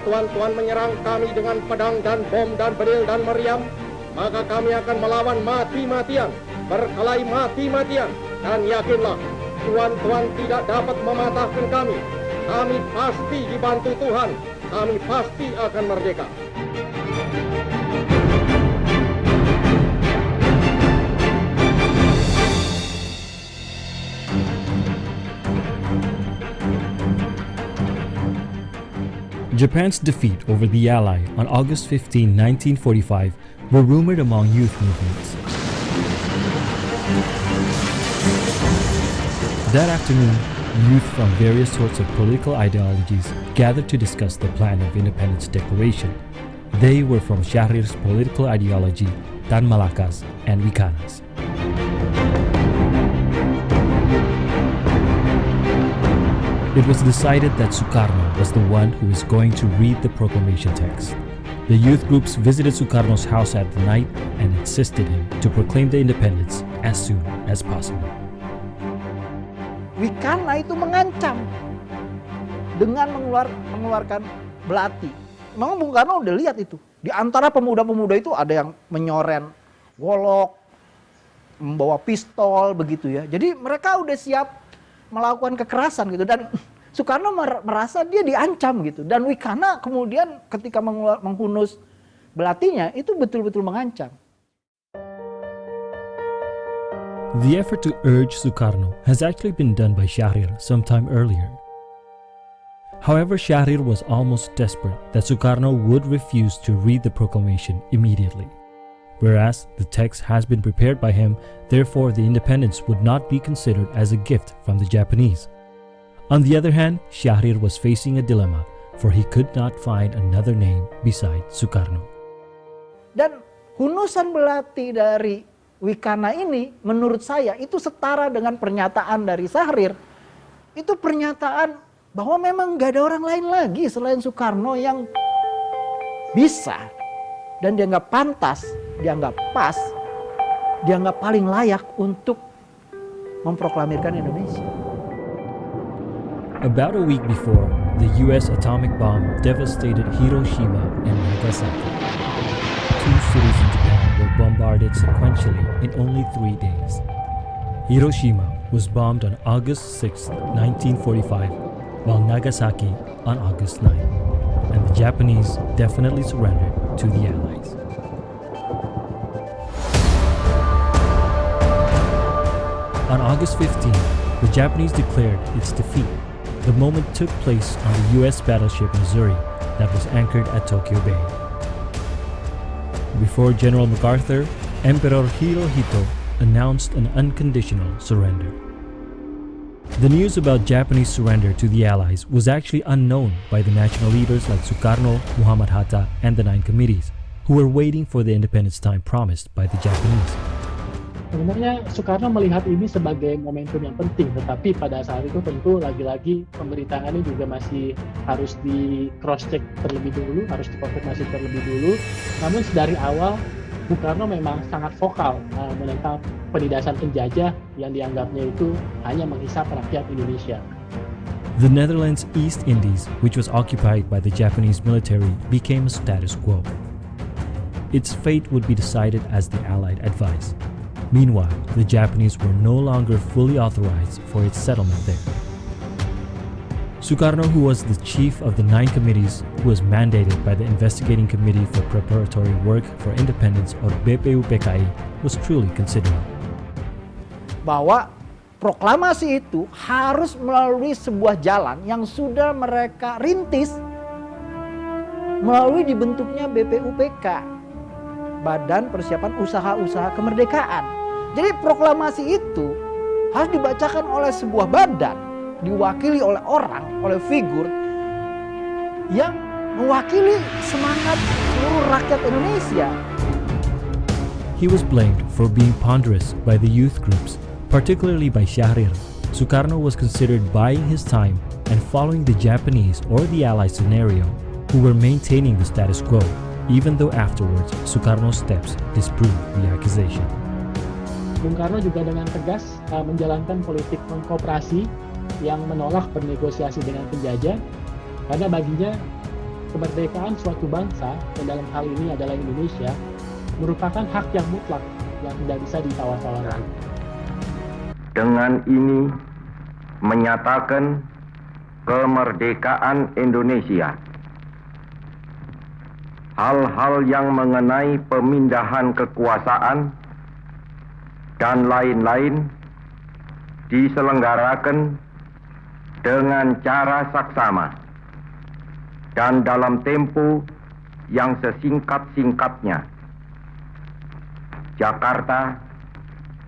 tuan-tuan menyerang kami dengan pedang dan bom dan bedil dan meriam, maka kami akan melawan mati-matian, berkelahi mati-matian. Dan yakinlah, tuan-tuan tidak dapat mematahkan kami. Kami pasti dibantu Tuhan. Kami pasti akan merdeka. Japan's defeat over the Ally on August 15, 1945 were rumored among youth movements. That afternoon, youth from various sorts of political ideologies gathered to discuss the plan of independence declaration. They were from Syahrir's political ideology, Tan Malakas and Wikanas. It was decided that Sukarno was the one who was going to read the proclamation text. The youth groups visited Sukarno's house at the night and insisted him to proclaim the independence as soon as possible. Wikana itu mengancam dengan mengeluarkan belati. Memang Bung Karno udah lihat itu. Di antara pemuda-pemuda itu ada yang menyoren golok, membawa pistol begitu ya. Jadi mereka udah siap melakukan kekerasan gitu, dan Sukarno merasa dia diancam gitu, dan Wikana kemudian ketika menghunus belatinya itu betul-betul mengancam. The effort to urge Sukarno has actually been done by Syahrir sometime earlier. However, Syahrir was almost desperate that Sukarno would refuse to read the proclamation immediately. Whereas the text has been prepared by him, therefore the independence would not be considered as a gift from the Japanese. On the other hand, Syahrir was facing a dilemma, for he could not find another name beside Sukarno. Dan hunusan belati dari Wikana ini menurut saya itu setara dengan pernyataan dari Syahrir. Itu pernyataan bahwa memang gak ada orang lain lagi selain Sukarno yang bisa dan dianggap pantas, dianggap pas, dianggap paling layak untuk memproklamirkan Indonesia. About a week before, the US atomic bomb devastated Hiroshima and Nagasaki. Two cities in Japan were bombarded sequentially in only 3 days. Hiroshima was bombed on August 6, 1945, while Nagasaki on August 9, and the Japanese definitely surrendered to the Allies. On August 15, the Japanese declared its defeat. The moment took place on the US battleship Missouri that was anchored at Tokyo Bay. Before General MacArthur, Emperor Hirohito announced an unconditional surrender. The news about Japanese surrender to the Allies was actually unknown by the national leaders like Sukarno, Muhammad Hatta, and the 9 committees, who were waiting for the independence time promised by the Japanese. Sebenarnya Soekarno melihat ini sebagai momentum yang penting, tetapi pada saat itu tentu lagi-lagi pemberitaannya juga masih harus di cross check terlebih dulu, harus dikonfirmasi terlebih dulu. Namun dari awal Bung Karno memang sangat vokal menentang penindasan penjajah yang dianggapnya itu hanya menghisap rakyat Indonesia. The Netherlands East Indies, which was occupied by the Japanese military, became a status quo. Its fate would be decided as the Allied advised. Meanwhile, the Japanese were no longer fully authorized for its settlement there. Sukarno, who was the chief of the 9 committees, who was mandated by the Investigating Committee for Preparatory Work for Independence or BPUPKI, was truly considering. Bahwa proklamasi itu harus melalui sebuah jalan yang sudah mereka rintis melalui dibentuknya BPUPK, Badan Persiapan Usaha-Usaha Kemerdekaan. Jadi proklamasi itu harus dibacakan oleh sebuah badan, diwakili oleh orang, oleh figur yang mewakili semangat seluruh rakyat Indonesia. He was blamed for being ponderous by the youth groups, particularly by Syahrir. Sukarno was considered buying his time and following the Japanese or the Allied scenario, who were maintaining the status quo, even though afterwards Sukarno's steps disproved the accusation. Bung Karno juga dengan tegas menjalankan politik mengkooperasi yang menolak bernegosiasi dengan penjajah, karena baginya kemerdekaan suatu bangsa, dan dalam hal ini adalah Indonesia, merupakan hak yang mutlak yang tidak bisa ditawar-tawarkan. Dengan ini menyatakan kemerdekaan Indonesia. Hal-hal yang mengenai pemindahan kekuasaan dan lain-lain diselenggarakan dengan cara saksama dan dalam tempo yang sesingkat-singkatnya. Jakarta,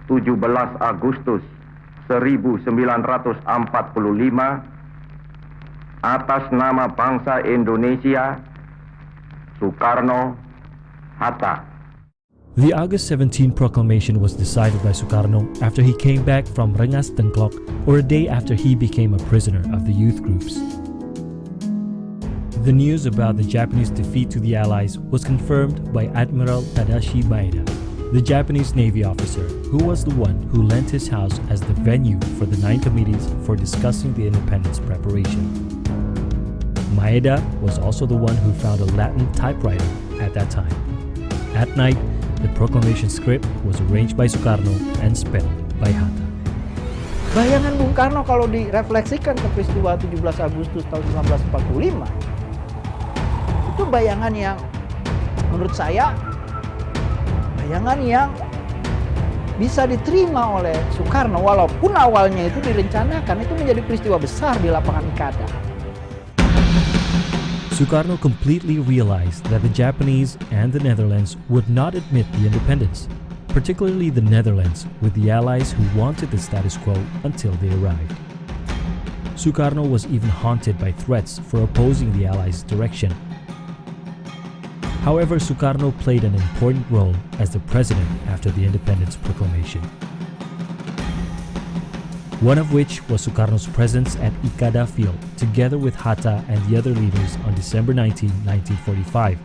17 Agustus 1945, atas nama bangsa Indonesia, Soekarno, Hatta. The August 17 proclamation was decided by Sukarno after he came back from Rengas Dengklok, or a day after he became a prisoner of the youth groups. The news about the Japanese defeat to the Allies was confirmed by Admiral Tadashi Maeda, the Japanese Navy officer who was the one who lent his house as the venue for the 9 committees for discussing the independence preparation. Maeda was also the one who found a Latin typewriter at that time. At night, the proclamation script was arranged by Sukarno and spelled by Hatta. Bayangan Bung Karno kalau direfleksikan ke peristiwa 17 Agustus tahun 1945, itu bayangan yang menurut saya bayangan yang bisa diterima oleh Sukarno, walaupun awalnya itu direncanakan itu menjadi peristiwa besar di lapangan Ikada. Sukarno completely realized that the Japanese and the Netherlands would not admit the independence, particularly the Netherlands with the Allies who wanted the status quo until they arrived. Sukarno was even haunted by threats for opposing the Allies' direction. However, Sukarno played an important role as the president after the independence proclamation. One of which was Sukarno's presence at Ikada Field together with Hatta and the other leaders on December 19, 1945,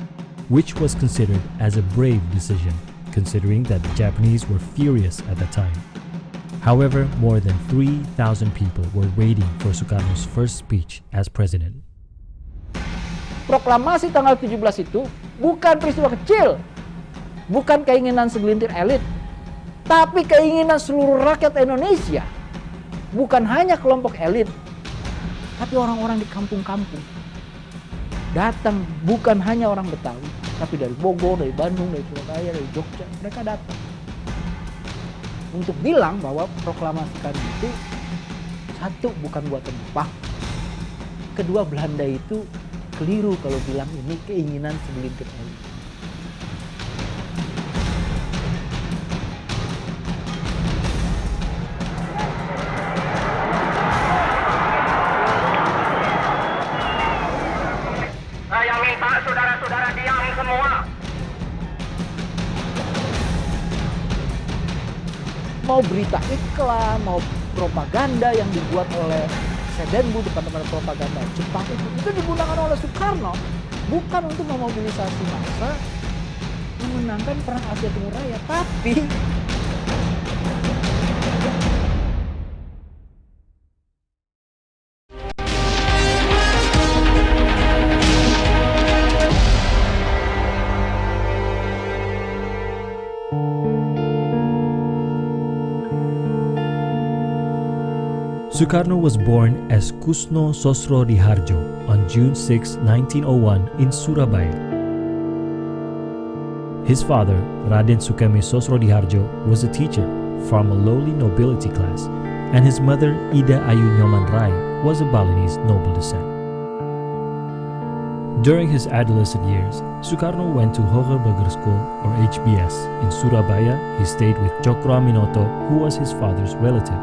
which was considered as a brave decision, considering that the Japanese were furious at the time. However, more than 3,000 people were waiting for Sukarno's first speech as president. Proklamasi tanggal 17 itu bukan peristiwa kecil, bukan keinginan segelintir elit, tapi keinginan seluruh rakyat Indonesia. Bukan hanya kelompok elit, tapi orang-orang di kampung-kampung. Datang bukan hanya orang Betawi, tapi dari Bogor, dari Bandung, dari Surabaya, dari Jogja, mereka datang. Untuk bilang bahwa proklamasi kami itu, satu, bukan buatan Jepang. Kedua, Belanda itu keliru kalau bilang ini keinginan segelintir elit. Saya minta saudara-saudara diam semua. Mau berita iklan, mau propaganda yang dibuat oleh Sedenbu, departemen propaganda Jepang itu digunakan oleh Sukarno bukan untuk memobilisasi massa memenangkan perang Asia Timur Raya, tapi Sukarno was born as Kusno Sosrodihardjo on June 6, 1901 in Surabaya. His father, Raden Sukemi Sosrodihardjo, was a teacher from a lowly nobility class, and his mother, Ida Ayu Nyoman Rai, was of Balinese noble descent. During his adolescent years, Sukarno went to Hoger Burger School, or HBS, in Surabaya. He stayed with Cokro Aminoto, who was his father's relative.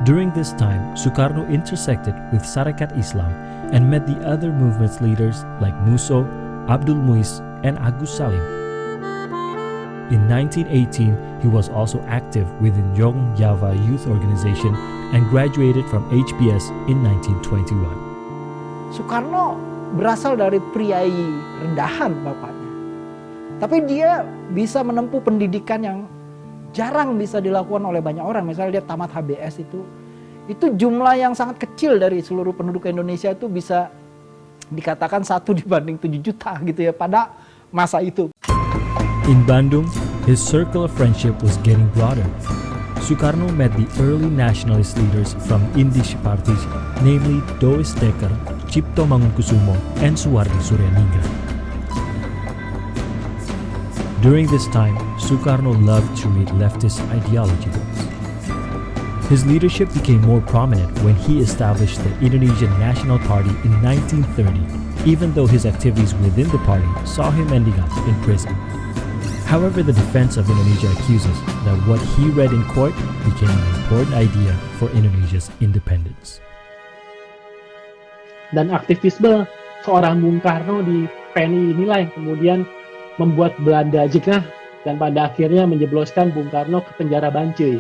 During this time, Sukarno intersected with Sarekat Islam and met the other movement's leaders like Musso, Abdul Muiz, and Agus Salim. In 1918, he was also active within Young Java Youth Organization and graduated from HBS in 1921. Sukarno berasal dari priai rendahan bapaknya. Tapi dia bisa menempuh pendidikan yang jarang bisa dilakukan oleh banyak orang. Misalnya dia tamat HBS itu Itu jumlah yang sangat kecil dari seluruh penduduk Indonesia, itu bisa dikatakan 1 dibanding 7 juta gitu ya pada masa itu. In Bandung, his circle of friendship was getting broader. Sukarno met the early nationalist leaders from Indisch parties, namely Dois Dekker, Cipto Mangunkusumo, and Suwardi Suryaningrat. During this time, Sukarno loved to read leftist ideology books. His leadership became more prominent when he established the Indonesian National Party in 1930, even though his activities within the party saw him ending up in prison. However, the defense of Indonesia accuses that what he read in court became an important idea for Indonesia's independence. Dan aktivisme seorang Bung Karno di PNI inilah yang kemudian membuat Belanda jengah dan pada akhirnya menjebloskan Bung Karno ke penjara Bancai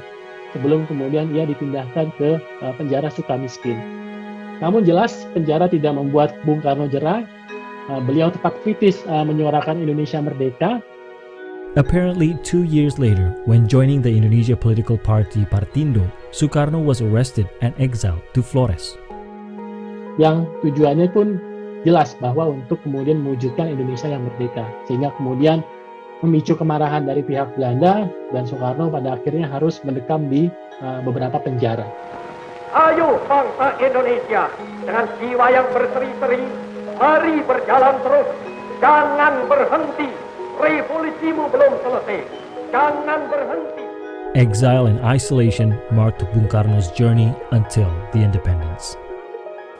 sebelum kemudian ia dipindahkan ke penjara Sukamiskin. Namun jelas penjara tidak membuat Bung Karno jerah. Beliau tetap kritis menyuarakan Indonesia merdeka. Apparently, 2 years later, when joining the Indonesia political party Partindo, Sukarno was arrested and exiled to Flores. Yang tujuannya pun jelas bahwa untuk kemudian mewujudkan Indonesia yang merdeka. Sehingga kemudian memicu kemarahan dari pihak Belanda dan Soekarno pada akhirnya harus mendekam di beberapa penjara. Ayo bangsa Indonesia, dengan jiwa yang berseri-seri, mari berjalan terus, jangan berhenti. Revolusimu belum selesai, jangan berhenti. Exile and isolation marked Bung Karno's journey until the independence.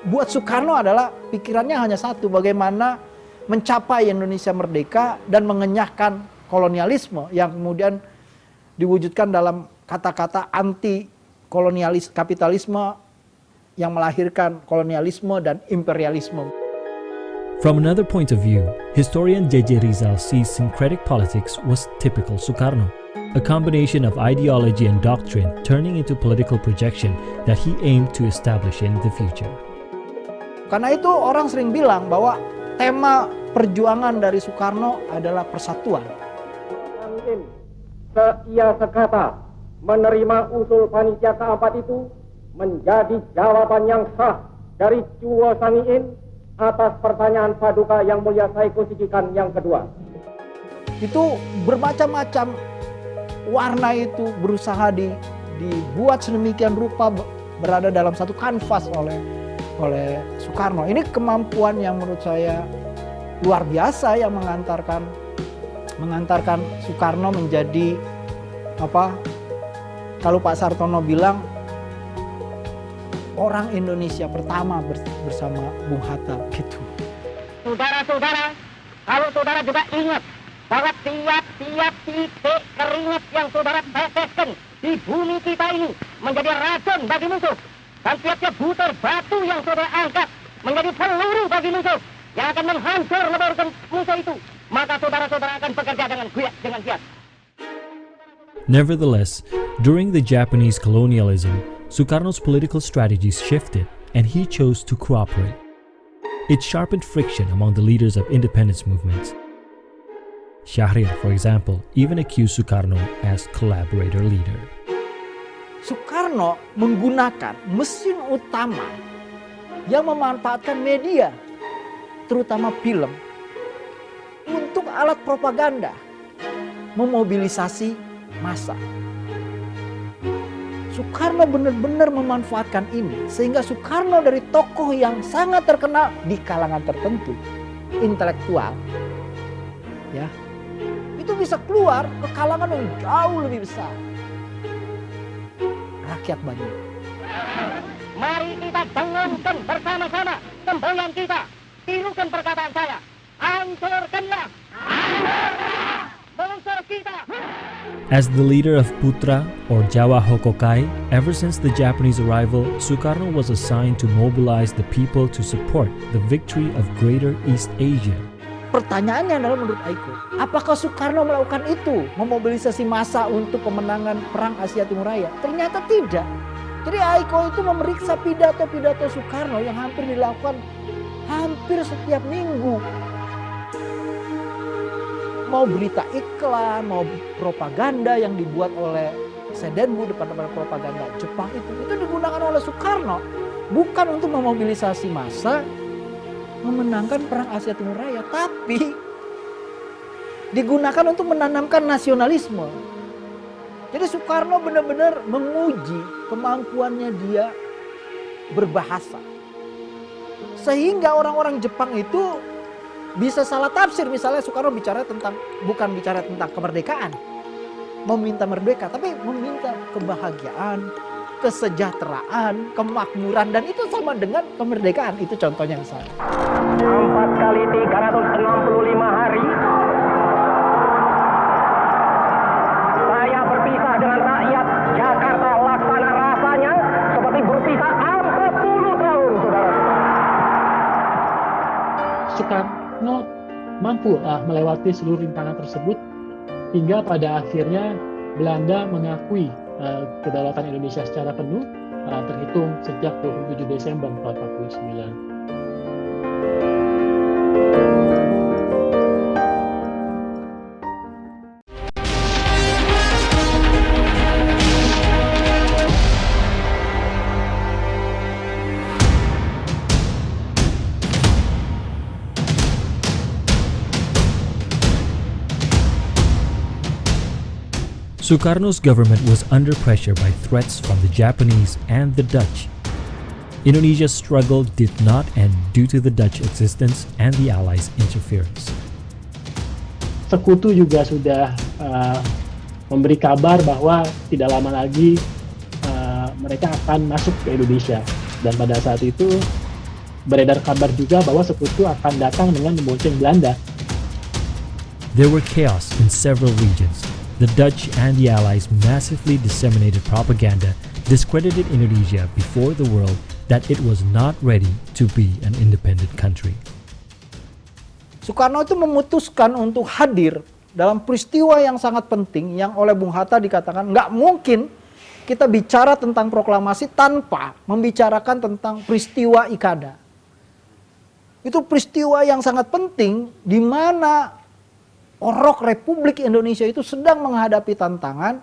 Buat Soekarno adalah pikirannya hanya satu, bagaimana mencapai Indonesia merdeka dan mengenyahkan kolonialisme yang kemudian diwujudkan dalam kata-kata anti kolonialis kapitalisme yang melahirkan kolonialisme dan imperialisme. From another point of view, historian J.J. Rizal sees syncretic politics was typical Sukarno, a combination of ideology and doctrine turning into political projection that he aimed to establish in the future. Karena itu orang sering bilang bahwa tema perjuangan dari Soekarno adalah persatuan. Mungkin seia sekata menerima usul panitia keempat itu menjadi jawaban yang sah dari Chuo Sangiin atas pertanyaan Paduka Yang Mulia Saiku Sikikan yang kedua. Itu bermacam-macam warna itu berusaha dibuat sedemikian rupa berada dalam satu kanvas oleh Soekarno. Ini kemampuan yang menurut saya luar biasa yang mengantarkan Soekarno menjadi apa? Kalau Pak Sartono bilang orang Indonesia pertama bersama Bung Hatta gitu. Saudara-saudara, kalau saudara juga ingat bahwa tiap-tiap titik keringat yang saudara teteskan di bumi kita ini menjadi racun bagi musuh. Dan tiap-tiap butir batu yang saudara angkat menjadi peluru bagi musuh yang akan menghancur leburkan musuh itu. Maka saudara-saudara akan bekerja dengan giat. Nevertheless, during the Japanese colonialism, Sukarno's political strategies shifted and he chose to cooperate. It sharpened friction among the leaders of independence movements. Syahrir, for example, even accused Sukarno as collaborator leader. Soekarno menggunakan mesin utama yang memanfaatkan media, terutama film, untuk alat propaganda, memobilisasi massa. Soekarno benar-benar memanfaatkan ini sehingga Soekarno dari tokoh yang sangat terkenal di kalangan tertentu, intelektual, ya, itu bisa keluar ke kalangan yang jauh lebih besar, rakyat banyak. Mari kita dengarkan bersama-sama semboyan kita. Tirukan perkataan saya. Hancurkanlah musuh kita. As the leader of Putra or Jawa Hokokai, ever since the Japanese arrival, Sukarno was assigned to mobilize the people to support the victory of Greater East Asia. Pertanyaannya adalah menurut Aiko, apakah Soekarno melakukan itu, memobilisasi massa untuk kemenangan Perang Asia Timur Raya? Ternyata tidak. Jadi Aiko itu memeriksa pidato-pidato Soekarno yang hampir dilakukan hampir setiap minggu. Mau berita iklan, mau propaganda yang dibuat oleh Sedenbu, departemen propaganda Jepang itu digunakan oleh Soekarno bukan untuk memobilisasi massa memenangkan perang Asia Timur Raya, tapi digunakan untuk menanamkan nasionalisme. Jadi Soekarno benar-benar menguji kemampuannya dia berbahasa. Sehingga orang-orang Jepang itu bisa salah tafsir. Misalnya Soekarno bukan bicara tentang kemerdekaan, meminta merdeka, tapi meminta kebahagiaan, kesejahteraan, kemakmuran, dan itu sama dengan kemerdekaan. Itu contohnya misalnya. 4 kali 365 hari saya berpisah dengan rakyat Jakarta, laksana rasanya seperti berpisah 40 tahun, saudara. Soekarno mampu melewati seluruh rintangan tersebut hingga pada akhirnya Belanda mengakui kedaulatan Indonesia secara penuh terhitung sejak 27 Desember 1949. Sukarno's government was under pressure by threats from the Japanese and the Dutch. Indonesia's struggle did not end due to the Dutch existence and the Allies' interference. Sekutu juga sudah memberi kabar bahwa tidak lama lagi mereka akan masuk ke Indonesia, dan pada saat itu beredar kabar juga bahwa Sekutu akan datang dengan membonceng Belanda. There were chaos in several regions. The Dutch and the Allies massively disseminated propaganda, discredited Indonesia before the world that it was not ready to be an independent country. Soekarno itu memutuskan untuk hadir dalam peristiwa yang sangat penting yang oleh Bung Hatta dikatakan nggak mungkin kita bicara tentang proklamasi tanpa membicarakan tentang peristiwa Ikada. Itu peristiwa yang sangat penting di mana orok Republik Indonesia itu sedang menghadapi tantangan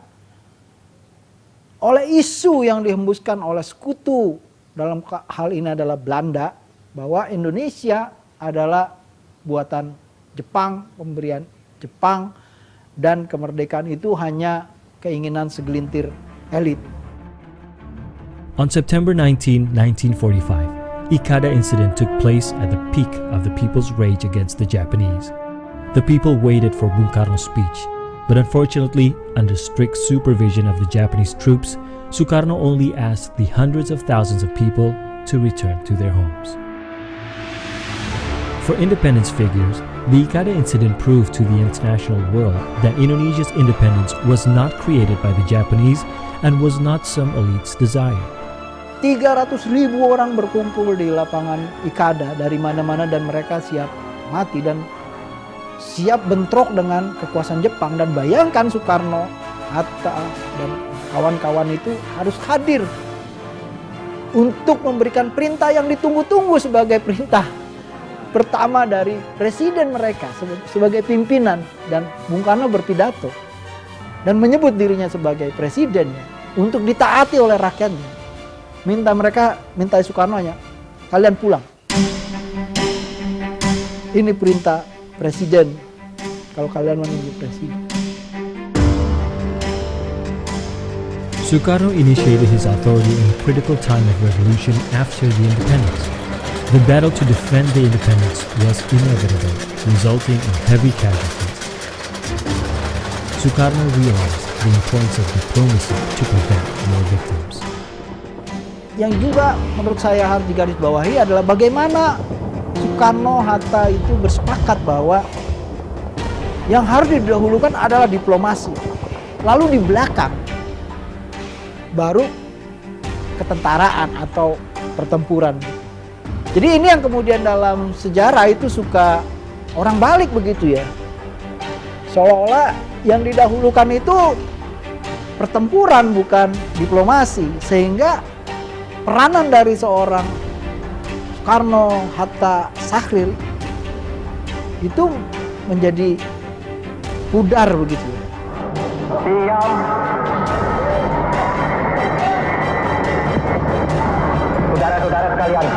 oleh isu yang dihembuskan oleh sekutu, dalam hal ini adalah Belanda, bahwa Indonesia adalah buatan Jepang, pemberian Jepang, dan kemerdekaan itu hanya keinginan segelintir elit. On September 19, 1945, Ikada incident took place at the peak of the people's rage against the Japanese. The people waited for Bung Karno's speech, but unfortunately, under strict supervision of the Japanese troops, Sukarno only asked the hundreds of thousands of people to return to their homes. For independence figures, the Ikada incident proved to the international world that Indonesia's independence was not created by the Japanese and was not some elite's desire. 300.000 orang berkumpul di lapangan Ikada dari mana-mana dan mereka siap mati dan siap bentrok dengan kekuasaan Jepang. Dan bayangkan Soekarno, Hatta, dan kawan-kawan itu harus hadir untuk memberikan perintah yang ditunggu-tunggu sebagai perintah pertama dari presiden mereka sebagai pimpinan. Dan Bung Karno berpidato dan menyebut dirinya sebagai presiden untuk ditaati oleh rakyatnya. Minta Soekarno-nya, kalian pulang. Ini perintah presiden, kalau kalian menunggu presiden. Sukarno initiated his authority in a critical time of revolution after the independence. The battle to defend the independence was inevitable, resulting in heavy casualties. Sukarno realized the importance of diplomacy to prevent more victims. Yang juga menurut saya harus digarisbawahi adalah bagaimana Soekarno, Hatta itu bersepakat bahwa yang harus didahulukan adalah diplomasi. Lalu di belakang baru ketentaraan atau pertempuran. Jadi ini yang kemudian dalam sejarah itu suka orang balik begitu ya. Seolah-olah yang didahulukan itu pertempuran bukan diplomasi. Sehingga peranan dari seorang Soekarno, Hatta, Sahril itu menjadi pudar begitu. Diam, sekalian,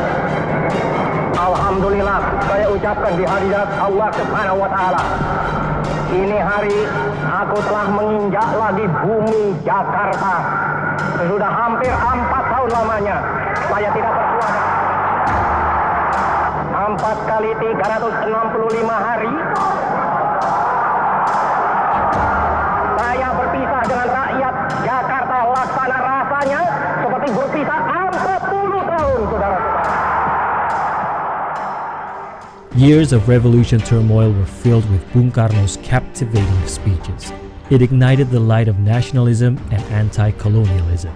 alhamdulillah saya ucapkan di hadirat Allah Subhanahu wa taala. Ini hari aku telah menginjak lagi bumi Jakarta. Sudah hampir 4 tahun lamanya saya tidak bersuara. 4 kali 365 hari saya berpisah dengan rakyat Jakarta, laksana rasanya seperti berpisah 40 tahun, saudara-saudara. Years of revolution turmoil were filled with Bung Karno's captivating speeches. It ignited the light of nationalism and anti-colonialism.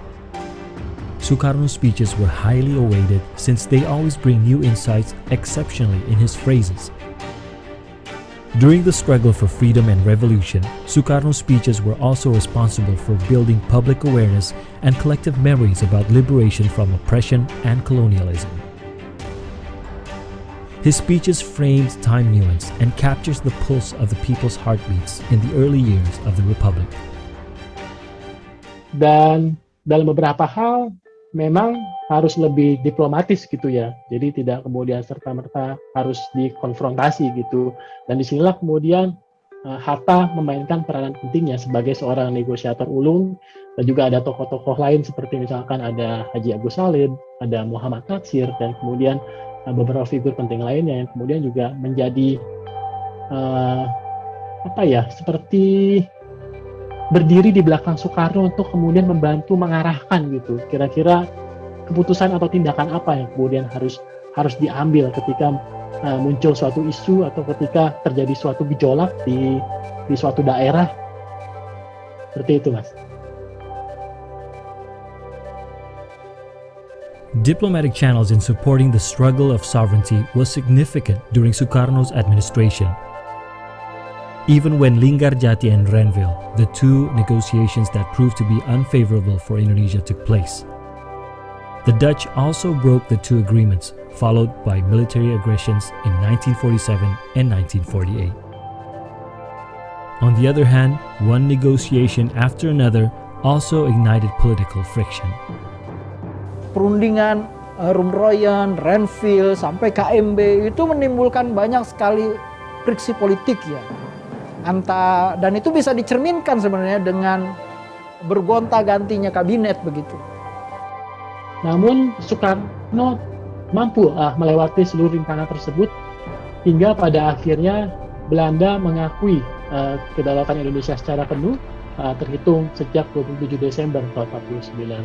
Sukarno's speeches were highly awaited since they always bring new insights exceptionally in his phrases. During the struggle for freedom and revolution, Sukarno's speeches were also responsible for building public awareness and collective memories about liberation from oppression and colonialism. His speeches framed time nuance and captures the pulse of the people's heartbeats in the early years of the Republic. Dan dalam beberapa hal memang harus lebih diplomatis gitu ya. Jadi tidak kemudian serta-merta harus dikonfrontasi gitu. Dan disinilah kemudian Hatta memainkan peranan pentingnya sebagai seorang negosiator ulung. Dan juga ada tokoh-tokoh lain seperti misalkan ada Haji Agus Salim, ada Muhammad Natsir, dan kemudian beberapa figur penting lainnya yang kemudian juga menjadi seperti berdiri di belakang Soekarno untuk kemudian membantu mengarahkan gitu kira-kira keputusan atau tindakan apa yang kemudian harus diambil ketika muncul suatu isu atau ketika terjadi suatu gejolak di suatu daerah, seperti itu, Mas. Diplomatic channels in supporting the struggle of sovereignty was significant during Sukarno's administration. Even when Linggarjati and Renville, the two negotiations that proved to be unfavorable for Indonesia, took place. The Dutch also broke the two agreements, followed by military aggressions in 1947 and 1948. On the other hand, one negotiation after another also ignited political friction. Perundingan Rumroyen, Renville, sampai KMB itu menimbulkan banyak sekali friksi politik ya. Dan itu bisa dicerminkan sebenarnya dengan bergonta-gantinya kabinet begitu. Namun Soekarno mampu melewati seluruh rintangan tersebut hingga pada akhirnya Belanda mengakui kedaulatan Indonesia secara penuh terhitung sejak 27 Desember tahun 49.